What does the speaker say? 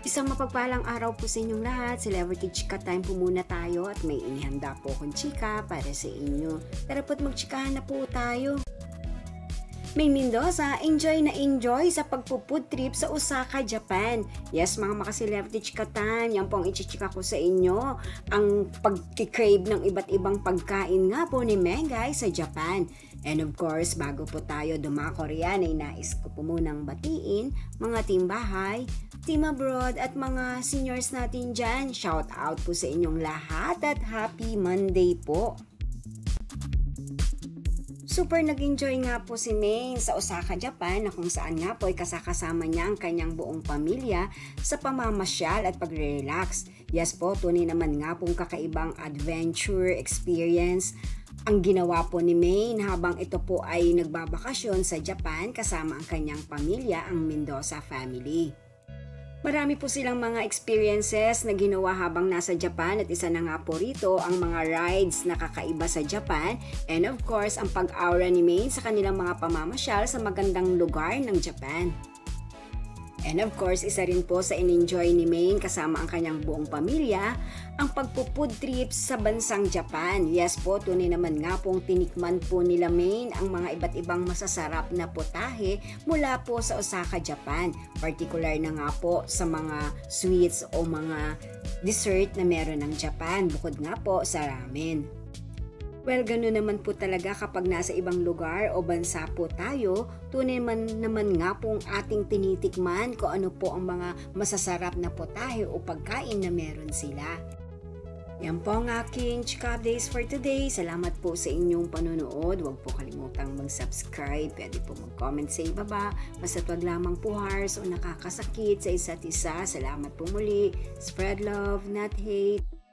Isang mapagpalang araw po sa inyong lahat. Celebrity Chika Time po muna tayo at may inihanda po akong chika para sa inyo. Tara po't magchikahan na po tayo. May Mendoza, enjoy sa pagpupud trip sa Osaka, Japan. Yes, mga maka-celebrity chika time, yan po ang ichichika ko sa inyo. Ang pagkikrave ng iba't ibang pagkain nga po ni Megay sa Japan. And of course, bago po tayo dumako riyan, ay nais ko po munang batiin mga team bahay, team abroad at mga seniors natin dyan. Shout out po sa inyong lahat at happy Monday po. Super nag-enjoy nga po si Maine sa Osaka, Japan na kung saan nga po ay kasakasama niya ang kanyang buong pamilya sa pamamasyal at pagre-relax. Yes po, tunay naman nga pong kakaibang adventure experience ang ginawa po ni Maine habang ito po ay nagbabakasyon sa Japan kasama ang kanyang pamilya, ang Mendoza family. Marami po silang mga experiences na ginawa habang nasa Japan at isa na nga po rito ang mga rides na kakaiba sa Japan and of course ang pag-aura ni Maine sa kanilang mga pamamasyal sa magandang lugar ng Japan. And of course, isa rin po sa in-enjoy ni Maine kasama ang kanyang buong pamilya ang pagpupud trips sa bansang Japan. Yes po, tunay naman nga pong tinikman po nila Maine ang mga iba't ibang masasarap na putahe mula po sa Osaka, Japan. Particular na nga po sa mga sweets o mga dessert na meron ng Japan bukod nga po sa ramen. Well, ganoon naman po talaga kapag nasa ibang lugar o bansa po tayo, tunay naman nga pong ating tinitikman kung ano po ang mga masasarap na putahe o pagkain na meron sila. Yan po ang aking chika updates for today. Salamat po sa inyong panonood. Huwag po kalimutang mag-subscribe. Pwede po mag-comment sa ibaba. Basta't wag lamang po harsh o nakakasakit sa isa't isa. Salamat po muli. Spread love, not hate.